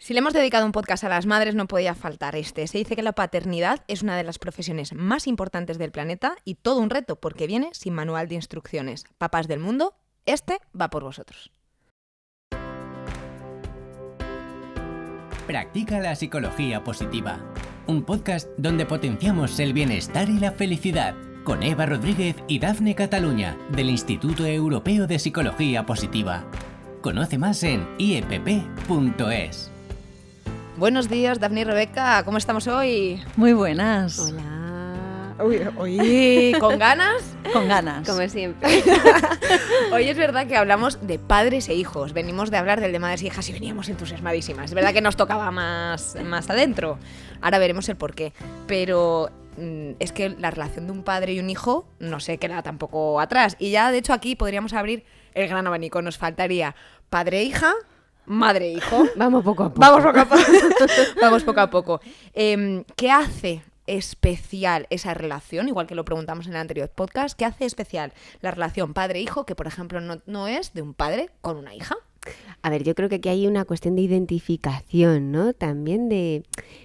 Si le hemos dedicado un podcast a las madres, no podía faltar este. Se dice que la paternidad es una de las profesiones más importantes del planeta y todo un reto porque viene sin manual de instrucciones. Papás del mundo, este va por vosotros. Practica la psicología positiva, un podcast donde potenciamos el bienestar y la felicidad, con Eva Rodríguez y Dafne Cataluña, del Instituto Europeo de Psicología Positiva. Conoce más en iepp.es. Buenos días, Dafne y Rebeca, ¿cómo estamos hoy? Muy buenas. Hola. Uy, ¿con ganas? Con ganas. Como siempre. Hoy es verdad que hablamos de padres e hijos. Venimos de hablar del de madres e hijas y veníamos entusiasmadísimas. Es verdad que nos tocaba más adentro. Ahora veremos el porqué. Pero es que la relación de un padre y un hijo no se queda tampoco atrás. Y ya, de hecho, aquí podríamos abrir el gran abanico. Nos faltaría padre e hija, madre e hijo. Vamos poco a poco. Vamos poco a poco. ¿Qué hace especial esa relación? Igual que lo preguntamos en el anterior podcast. ¿Qué hace especial la relación padre-hijo que, por ejemplo, no es de un padre con una hija? A ver, yo creo que aquí hay una cuestión de identificación, ¿no? También de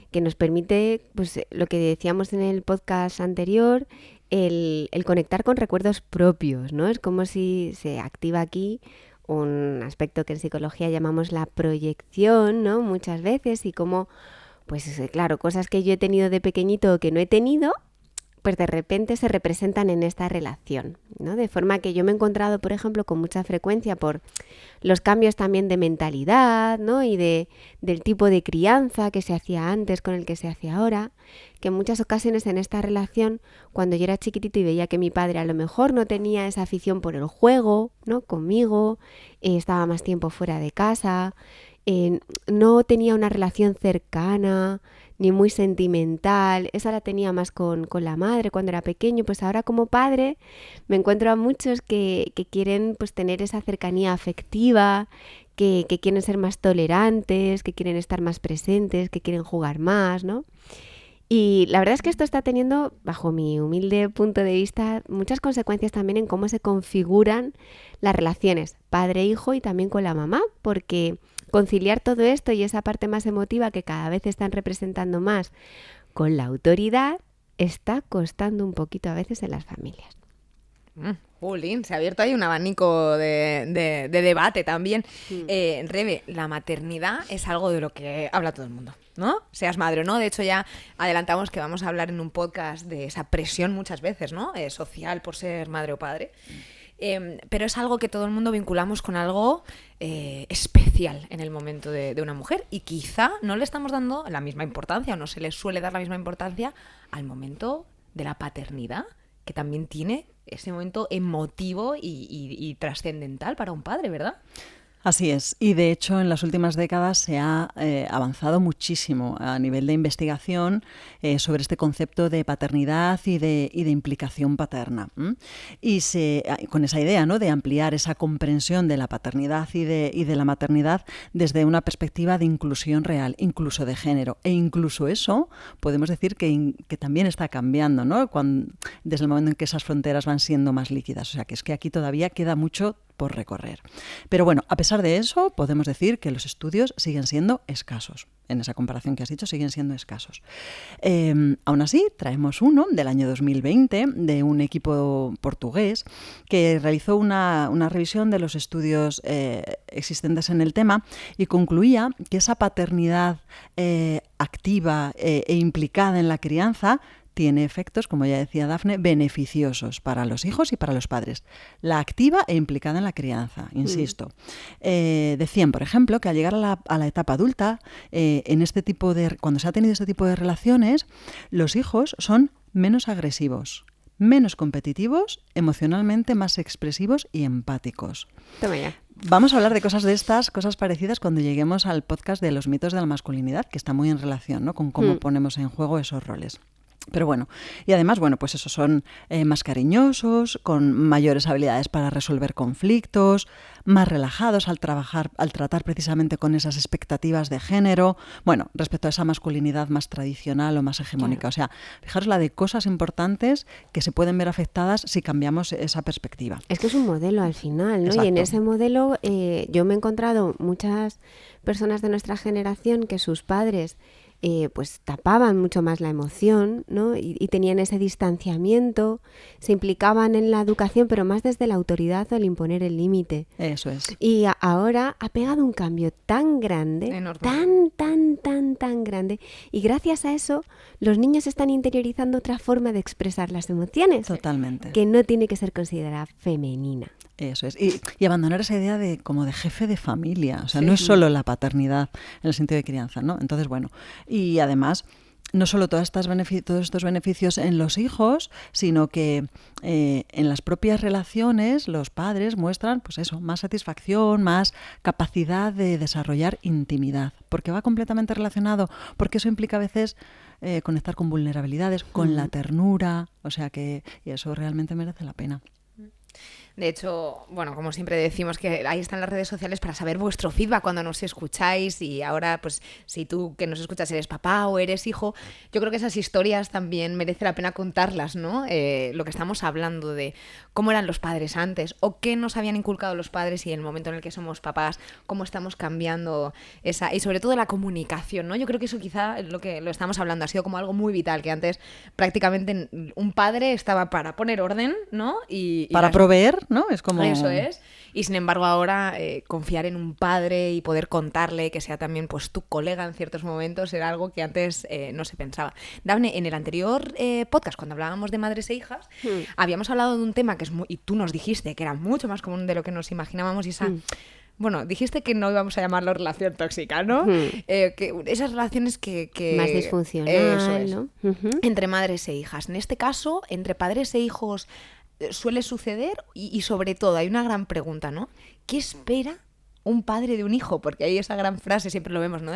que nos permite, pues lo que decíamos en el podcast anterior, el conectar con recuerdos propios, ¿no? Es como si se activa aquí un aspecto que en psicología llamamos la proyección, ¿no? Muchas veces, y como, pues claro, cosas que yo he tenido de pequeñito o que no he tenido, pues de repente se representan en esta relación, ¿no? De forma que yo me he encontrado, por ejemplo, con mucha frecuencia por los cambios también de mentalidad, ¿no? Y del tipo de crianza que se hacía antes con el que se hace ahora, que en muchas ocasiones en esta relación, cuando yo era chiquitito y veía que mi padre a lo mejor no tenía esa afición por el juego, ¿no? Conmigo, estaba más tiempo fuera de casa, no tenía una relación cercana ni muy sentimental, esa la tenía más con la madre cuando era pequeño. Pues ahora como padre me encuentro a muchos que quieren pues tener esa cercanía afectiva, que quieren ser más tolerantes, que quieren estar más presentes, que quieren jugar más, ¿no? Y la verdad es que esto está teniendo, bajo mi humilde punto de vista, muchas consecuencias también en cómo se configuran las relaciones padre-hijo y también con la mamá, porque conciliar todo esto y esa parte más emotiva que cada vez están representando más con la autoridad está costando un poquito a veces en las familias. Jolín, se ha abierto ahí un abanico de debate también. Rebe, la maternidad es algo de lo que habla todo el mundo, ¿no? Seas madre o no. De hecho, ya adelantamos que vamos a hablar en un podcast de esa presión muchas veces, ¿no? Social por ser madre o padre. Pero es algo que todo el mundo vinculamos con algo especial en el momento de una mujer y quizá no le estamos dando la misma importancia o no se le suele dar la misma importancia al momento de la paternidad, que también tiene ese momento emotivo y trascendental para un padre, ¿verdad? Así es, y de hecho en las últimas décadas se ha avanzado muchísimo a nivel de investigación sobre este concepto de paternidad y de implicación paterna. Y con esa idea, ¿no?, de ampliar esa comprensión de la paternidad y de la maternidad desde una perspectiva de inclusión real, incluso de género. E incluso eso podemos decir que también está cambiando, ¿no?, desde el momento en que esas fronteras van siendo más líquidas. O sea, que es que aquí todavía queda mucho por recorrer. Pero bueno, a pesar de eso, podemos decir que los estudios siguen siendo escasos. En esa comparación que has dicho, siguen siendo escasos. Aún así, traemos uno del año 2020 de un equipo portugués que realizó una revisión de los estudios existentes en el tema y concluía que esa paternidad activa e implicada en la crianza tiene efectos, como ya decía Dafne, beneficiosos para los hijos y para los padres. La activa e implicada en la crianza, insisto. Decían, por ejemplo, que al llegar a la etapa adulta, cuando se ha tenido este tipo de relaciones, los hijos son menos agresivos, menos competitivos, emocionalmente más expresivos y empáticos. Toma ya. Vamos a hablar de cosas parecidas cuando lleguemos al podcast de los mitos de la masculinidad, que está muy en relación, ¿no?, con cómo ponemos en juego esos roles. Pero bueno, y además, bueno, pues eso, son más cariñosos, con mayores habilidades para resolver conflictos, más relajados al tratar precisamente con esas expectativas de género, bueno, respecto a esa masculinidad más tradicional o más hegemónica. Claro. O sea, fijaros la de cosas importantes que se pueden ver afectadas si cambiamos esa perspectiva. Es que es un modelo al final, ¿no? Exacto. Y en ese modelo yo me he encontrado muchas personas de nuestra generación que sus padres pues tapaban mucho más la emoción, ¿no? Y tenían ese distanciamiento, se implicaban en la educación, pero más desde la autoridad o el imponer el límite. Eso es. Y ahora ha pegado un cambio tan grande, enorme. tan grande, y gracias a eso los niños están interiorizando otra forma de expresar las emociones. Totalmente. Que no tiene que ser considerada femenina. Eso es. Y abandonar esa idea de como de jefe de familia. O sea, Sí. no es solo la paternidad en el sentido de crianza, ¿no? Entonces, bueno, y además no solo todos estos beneficios en los hijos, sino que en las propias relaciones los padres muestran, pues eso, más satisfacción, más capacidad de desarrollar intimidad, porque va completamente relacionado, porque eso implica a veces conectar con vulnerabilidades, con la ternura, o sea que y eso realmente merece la pena. De hecho, bueno, como siempre decimos que ahí están las redes sociales para saber vuestro feedback cuando nos escucháis, y ahora pues si tú que nos escuchas eres papá o eres hijo, yo creo que esas historias también merece la pena contarlas, ¿no? Lo que estamos hablando de cómo eran los padres antes o qué nos habían inculcado los padres y en el momento en el que somos papás, cómo estamos cambiando esa, y sobre todo la comunicación, ¿no? Yo creo que eso quizá lo que lo estamos hablando ha sido como algo muy vital, que antes prácticamente un padre estaba para poner orden, ¿no? Y para proveer, ¿no? Es como... Eso es. Y sin embargo ahora confiar en un padre y poder contarle que sea también pues tu colega en ciertos momentos era algo que antes no se pensaba. Dafne, en el anterior podcast, cuando hablábamos de madres e hijas, habíamos hablado de un tema que es muy... Y tú nos dijiste que era mucho más común de lo que nos imaginábamos, y esa... Bueno, dijiste que no íbamos a llamarlo relación tóxica, ¿no? Que esas relaciones que... Más disfuncional, eso es, ¿no? Entre madres e hijas. En este caso, entre padres e hijos suele suceder y sobre todo hay una gran pregunta, ¿no? ¿Qué espera un padre de un hijo? Porque hay esa gran frase, siempre lo vemos, ¿no?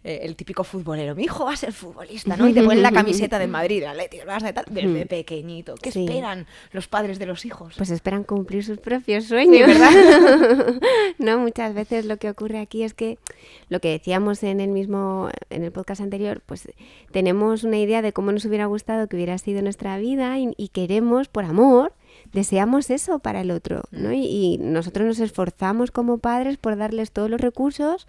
El típico futbolero, mi hijo va a ser futbolista, ¿no? Y te ponen la camiseta del Madrid, del Atlético, de tal, desde pequeñito. ¿Qué esperan los padres de los hijos? Pues esperan cumplir sus propios sueños, sí, ¿verdad? No, muchas veces lo que ocurre aquí es que lo que decíamos en el podcast anterior, pues tenemos una idea de cómo nos hubiera gustado que hubiera sido nuestra vida y queremos, por amor, deseamos eso para el otro, ¿no? Y nosotros nos esforzamos como padres por darles todos los recursos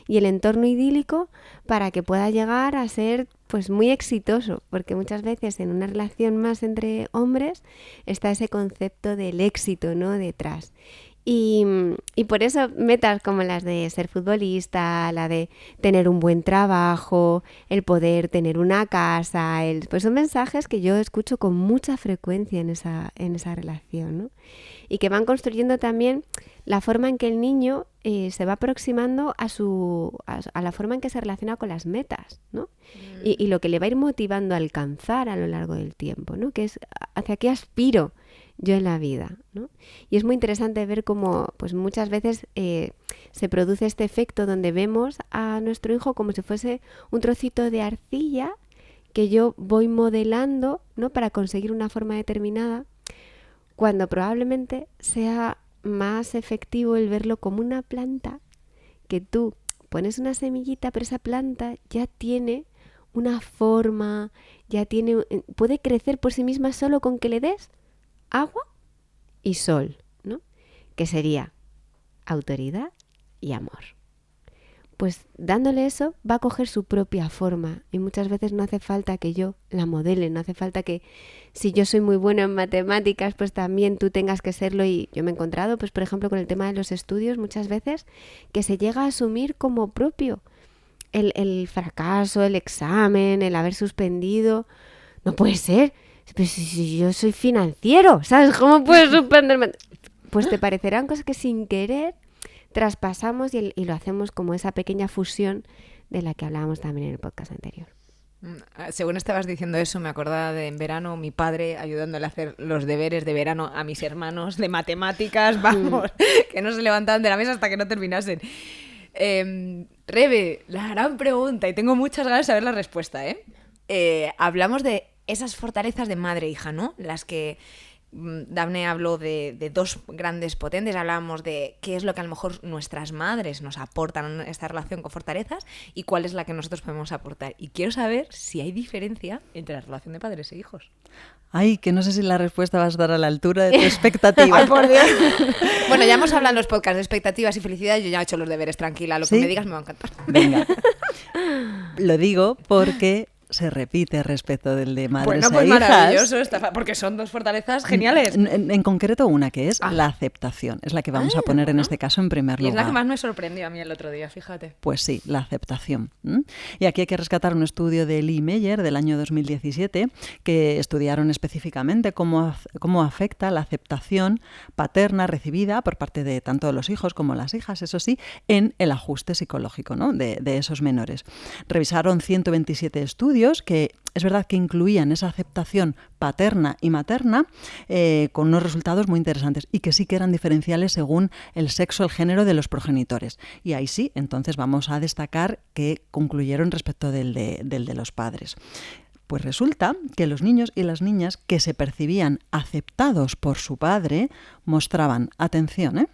y el entorno idílico para que pueda llegar a ser pues muy exitoso, porque muchas veces en una relación más entre hombres está ese concepto del éxito, ¿no? Detrás. Y por eso metas como las de ser futbolista, la de tener un buen trabajo, el poder tener una casa, pues son mensajes que yo escucho con mucha frecuencia en esa relación, ¿no? Y que van construyendo también la forma en que el niño se va aproximando a la forma en que se relaciona con las metas, ¿no? Y lo que le va a ir motivando a alcanzar a lo largo del tiempo, ¿no? Que es hacia qué aspiro yo en la vida, ¿no? Y es muy interesante ver cómo pues muchas veces se produce este efecto donde vemos a nuestro hijo como si fuese un trocito de arcilla que yo voy modelando, ¿no? Para conseguir una forma determinada, cuando probablemente sea más efectivo el verlo como una planta que tú pones una semillita, pero esa planta ya tiene una forma, puede crecer por sí misma solo con que le des agua y sol, ¿no? Que sería autoridad y amor. Pues dándole eso va a coger su propia forma y muchas veces no hace falta que yo la modele, no hace falta que si yo soy muy bueno en matemáticas pues también tú tengas que serlo. Y yo me he encontrado pues por ejemplo con el tema de los estudios muchas veces que se llega a asumir como propio el fracaso, el examen, el haber suspendido. No puede ser. Pues si yo soy financiero, ¿sabes? ¿Cómo puedes suspenderme? Pues te parecerán cosas que sin querer traspasamos y lo hacemos como esa pequeña fusión de la que hablábamos también en el podcast anterior. Según estabas diciendo eso, me acordaba de en verano mi padre ayudándole a hacer los deberes de verano a mis hermanos de matemáticas, vamos, que no se levantaban de la mesa hasta que no terminasen. Rebe, la gran pregunta, y tengo muchas ganas de saber la respuesta, hablamos de esas fortalezas de madre-hija, ¿no? Las que Dafne habló de dos grandes potentes, hablábamos de qué es lo que a lo mejor nuestras madres nos aportan en esta relación con fortalezas y cuál es la que nosotros podemos aportar. Y quiero saber si hay diferencia entre la relación de padres e hijos. Ay, que no sé si la respuesta va a estar a la altura de tu expectativa. Ay, por Dios. Bueno, ya hemos hablado en los podcasts de expectativas y felicidad. Yo ya he hecho los deberes, tranquila. Lo que me digas me va a encantar. Venga. Lo digo porque se repite respecto del de madres bueno, pues e hijas. Maravilloso, porque son dos fortalezas geniales. En concreto una que es la aceptación. Es la que vamos a poner en este caso en primer lugar. Y es la que más me sorprendió a mí el otro día, fíjate. Pues sí, la aceptación. Y aquí hay que rescatar un estudio de Lee Meyer del año 2017 que estudiaron específicamente cómo afecta la aceptación paterna recibida por parte de tanto los hijos como las hijas, eso sí, en el ajuste psicológico, ¿no? de esos menores. Revisaron 127 estudios que es verdad que incluían esa aceptación paterna y materna con unos resultados muy interesantes y que sí que eran diferenciales según el sexo, el género de los progenitores. Y ahí sí, entonces vamos a destacar que concluyeron respecto del de los padres. Pues resulta que los niños y las niñas que se percibían aceptados por su padre mostraban, atención,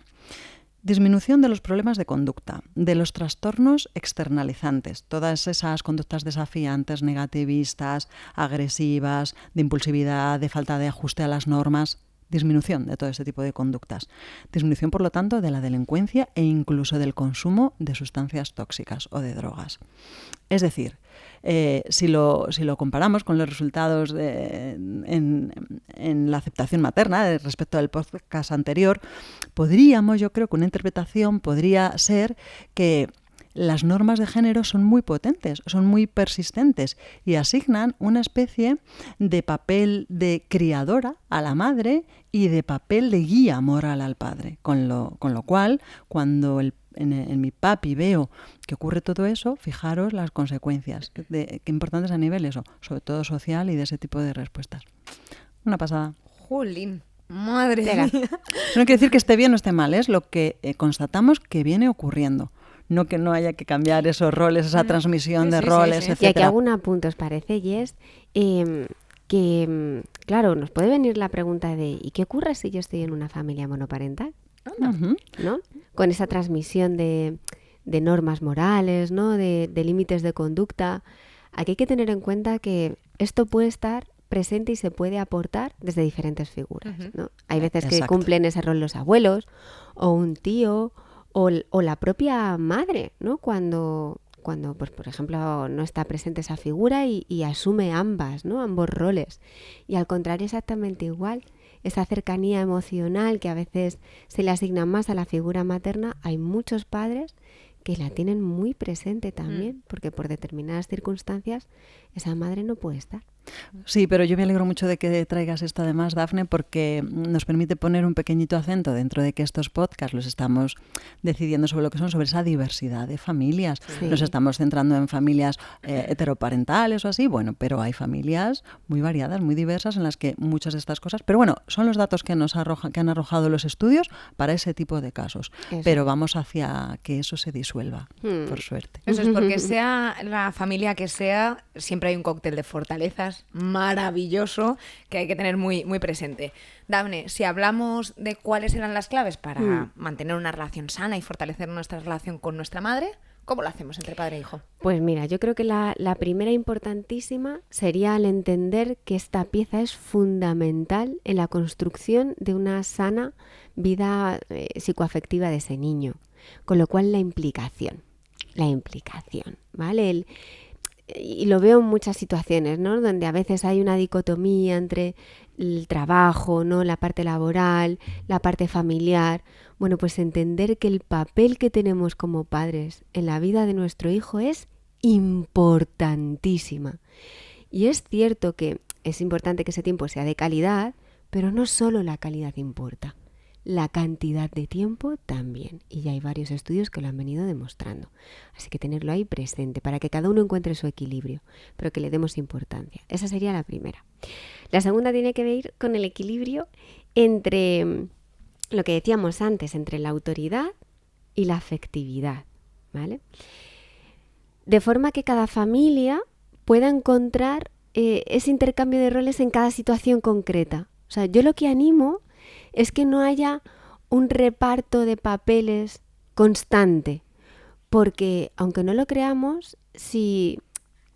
disminución de los problemas de conducta, de los trastornos externalizantes, todas esas conductas desafiantes, negativistas, agresivas, de impulsividad, de falta de ajuste a las normas, disminución de todo este tipo de conductas. Disminución, por lo tanto, de la delincuencia e incluso del consumo de sustancias tóxicas o de drogas. Es decir, si lo comparamos con los resultados en la aceptación materna respecto al podcast anterior, yo creo que una interpretación podría ser que las normas de género son muy potentes, son muy persistentes y asignan una especie de papel de criadora a la madre y de papel de guía moral al padre. Con lo cual, cuando en mi papi veo que ocurre todo eso, fijaros las consecuencias, qué importantes a nivel eso, sobre todo social y de ese tipo de respuestas. Una pasada. Jolín, madre mía. Eso no quiere decir que esté bien o esté mal, es lo que constatamos que viene ocurriendo. No que no haya que cambiar esos roles, esa transmisión de roles, sí. etcétera. Y aquí hago un apunte, ¿os parece, Jess? Claro, nos puede venir la pregunta de ¿y qué ocurre si yo estoy en una familia monoparental? ¿No? Con esa transmisión de normas morales, ¿no? De límites de conducta. Aquí hay que tener en cuenta que esto puede estar presente y se puede aportar desde diferentes figuras, ¿no? Hay veces que cumplen ese rol los abuelos o un tío o la propia madre, ¿no? Cuando pues, por ejemplo, no está presente esa figura y asume ambos roles. Y al contrario, exactamente igual, esa cercanía emocional que a veces se le asigna más a la figura materna, hay muchos padres que la tienen muy presente también, porque por determinadas circunstancias esa madre no puede estar. Sí, pero yo me alegro mucho de que traigas esto además, Dafne, porque nos permite poner un pequeñito acento dentro de que estos podcasts los estamos decidiendo sobre lo que son, sobre esa diversidad de familias. Sí. Nos estamos centrando en familias heteroparentales o así, bueno, pero hay familias muy variadas, muy diversas en las que muchas de estas cosas, pero bueno, son los datos que que han arrojado los estudios para ese tipo de casos. Eso. Pero vamos hacia que eso se disuelva, por suerte. Eso es porque sea la familia que sea, siempre hay un cóctel de fortalezas maravilloso que hay que tener muy, muy presente. Dafne, si hablamos de cuáles eran las claves para mantener una relación sana y fortalecer nuestra relación con nuestra madre, ¿cómo lo hacemos entre padre e hijo? Pues mira, yo creo que la primera importantísima sería el entender que esta pieza es fundamental en la construcción de una sana vida psicoafectiva de ese niño. Con lo cual la implicación, ¿vale? Y lo veo en muchas situaciones, ¿no? Donde a veces hay una dicotomía entre el trabajo, ¿no? La parte laboral, la parte familiar. Bueno, pues entender que el papel que tenemos como padres en la vida de nuestro hijo es importantísima. Y es cierto que es importante que ese tiempo sea de calidad, pero no solo la calidad importa. La cantidad de tiempo también, y ya hay varios estudios que lo han venido demostrando. Así que tenerlo ahí presente para que cada uno encuentre su equilibrio, pero que le demos importancia. Esa sería la primera. La segunda tiene que ver con el equilibrio entre lo que decíamos antes, entre la autoridad y la afectividad, ¿vale? De forma que cada familia pueda encontrar ese intercambio de roles en cada situación concreta. O sea, yo lo que animo es que no haya un reparto de papeles constante, porque aunque no lo creamos, si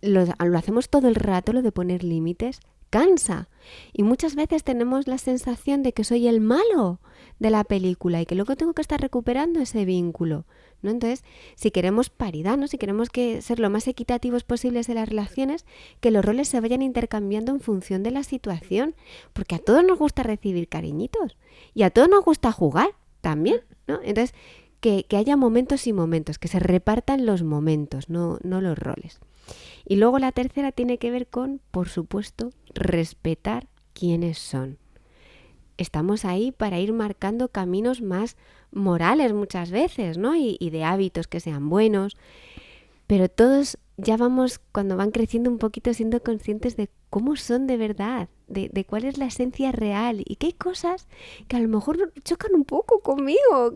lo hacemos todo el rato, lo de poner límites, cansa. Y muchas veces tenemos la sensación de que soy el malo de la película y que luego tengo que estar recuperando ese vínculo, ¿no? Entonces, si queremos paridad, ¿no? Si queremos ser lo más equitativos posibles en las relaciones, que los roles se vayan intercambiando en función de la situación, porque a todos nos gusta recibir cariñitos y a todos nos gusta jugar también, ¿no? Entonces, que haya momentos y momentos, que se repartan los momentos, no los roles. Y luego la tercera tiene que ver con, por supuesto, respetar quiénes son. Estamos ahí para ir marcando caminos más morales muchas veces, ¿no? Y de hábitos que sean buenos. Pero todos ya vamos, cuando van creciendo un poquito, siendo conscientes de cómo son de verdad, de cuál es la esencia real y que hay cosas que a lo mejor chocan un poco conmigo,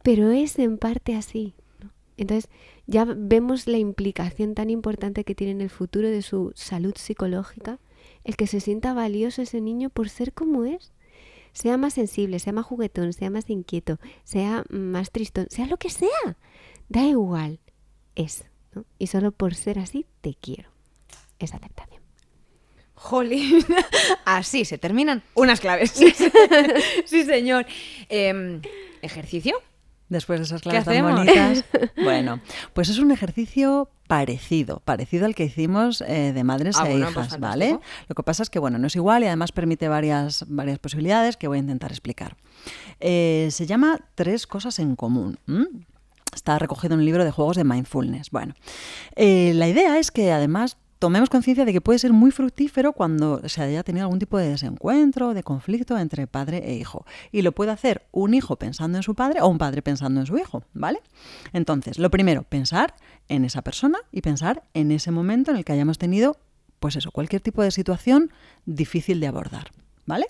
pero es en parte así, ¿no? Entonces ya vemos la implicación tan importante que tiene en el futuro de su salud psicológica, el que se sienta valioso ese niño por ser como es. Sea más sensible, sea más juguetón, sea más inquieto, sea más tristón, sea lo que sea. Da igual, es, ¿no? Y solo por ser así te quiero. Es aceptación. Jolín, así se terminan unas claves. Sí, señor. ¿Ejercicio? Después de esas claves tan hacemos? bonitas. Bueno, pues es un ejercicio parecido al que hicimos de madres e bueno, hijas, pues ¿vale? Lo que pasa es que, bueno, no es igual y además permite varias posibilidades que voy a intentar explicar. Se llama 3 cosas en común. Está recogido en un libro de juegos de mindfulness. Bueno, la idea es que además tomemos conciencia de que puede ser muy fructífero cuando se haya tenido algún tipo de desencuentro, de conflicto entre padre e hijo. Y lo puede hacer un hijo pensando en su padre o un padre pensando en su hijo, ¿vale? Entonces, lo primero, pensar en esa persona y pensar en ese momento en el que hayamos tenido, pues eso, cualquier tipo de situación difícil de abordar, ¿vale?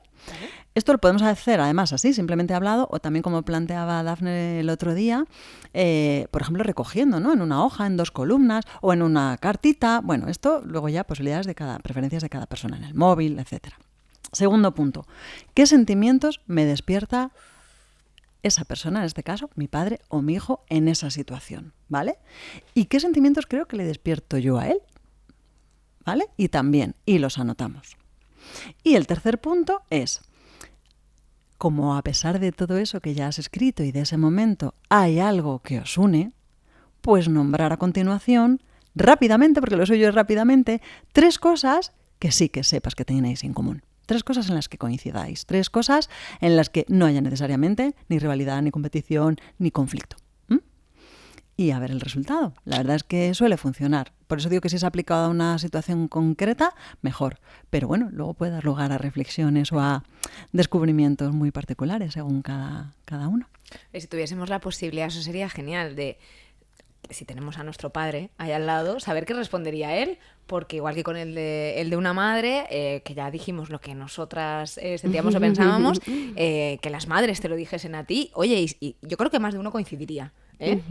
Esto lo podemos hacer además así, simplemente hablado, o también como planteaba Dafne el otro día, por ejemplo, recogiendo, ¿no? En una hoja, en 2 columnas o en una cartita. Bueno, esto luego ya posibilidades de preferencias de cada persona en el móvil, etcétera. Segundo punto, ¿qué sentimientos me despierta esa persona, en este caso, mi padre o mi hijo, en esa situación, ¿vale? ¿Y qué sentimientos creo que le despierto yo a él? ¿Vale? Y también, y los anotamos. Y el tercer punto es, como a pesar de todo eso que ya has escrito y de ese momento hay algo que os une, pues nombrar a continuación, rápidamente, porque lo suyo es rápidamente, 3 cosas que sí que sepas que tenéis en común. 3 cosas en las que coincidáis, 3 cosas en las que no haya necesariamente ni rivalidad, ni competición, ni conflicto. Y a ver el resultado. La verdad es que suele funcionar. Por eso digo que si es aplicado a una situación concreta, mejor. Pero bueno, luego puede dar lugar a reflexiones o a descubrimientos muy particulares según cada uno. Y si tuviésemos la posibilidad, eso sería genial, de, si tenemos a nuestro padre ahí al lado, saber qué respondería él, porque igual que con el de una madre, que ya dijimos lo que nosotras sentíamos o pensábamos, que las madres te lo dijesen a ti, oye, y yo creo que más de uno coincidiría.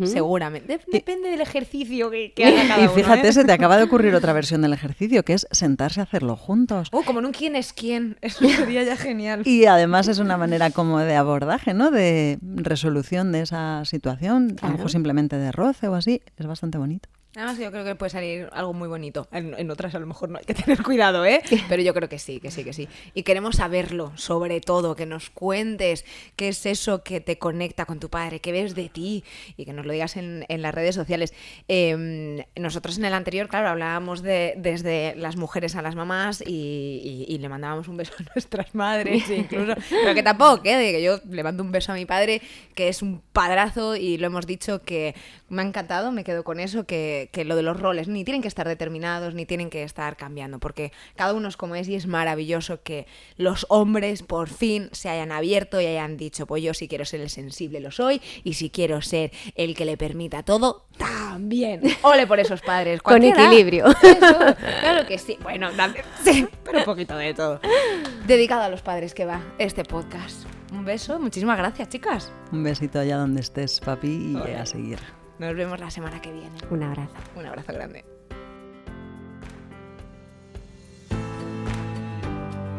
Seguramente. Depende del ejercicio que haga cada uno. Y fíjate, se te acaba de ocurrir otra versión del ejercicio, que es sentarse a hacerlo juntos. Como en un quién es quién. Eso sería ya genial. Y además es una manera como de abordaje, ¿no? De resolución de esa situación, a lo mejor simplemente de roce o así. Es bastante bonito. Además, yo creo que puede salir algo muy bonito. En otras a lo mejor no hay que tener cuidado, pero yo creo que sí, que sí, que sí. Y queremos saberlo, sobre todo, que nos cuentes qué es eso que te conecta con tu padre, qué ves de ti, y que nos lo digas en las redes sociales. Nosotros en el anterior, claro, hablábamos desde las mujeres a las mamás y le mandábamos un beso a nuestras madres, incluso. Pero que tampoco, de que yo le mando un beso a mi padre, que es un padrazo, y lo hemos dicho, que me ha encantado, me quedo con eso, que lo de los roles ni tienen que estar determinados ni tienen que estar cambiando, porque cada uno es como es, y es maravilloso que los hombres por fin se hayan abierto y hayan dicho, pues yo si quiero ser el sensible lo soy, y si quiero ser el que le permita todo, también. Ole por esos padres. Con equilibrio. Eso, claro que sí. Bueno, sí, pero un poquito de todo. Dedicado a los padres que va este podcast. Un beso, muchísimas gracias, chicas. Un besito allá donde estés, papi, y a seguir. Nos vemos la semana que viene. Un abrazo. Un abrazo grande.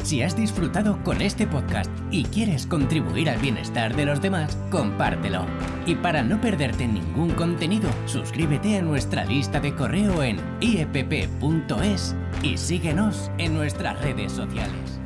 Si has disfrutado con este podcast y quieres contribuir al bienestar de los demás, compártelo. Y para no perderte ningún contenido, suscríbete a nuestra lista de correo en iepp.es y síguenos en nuestras redes sociales.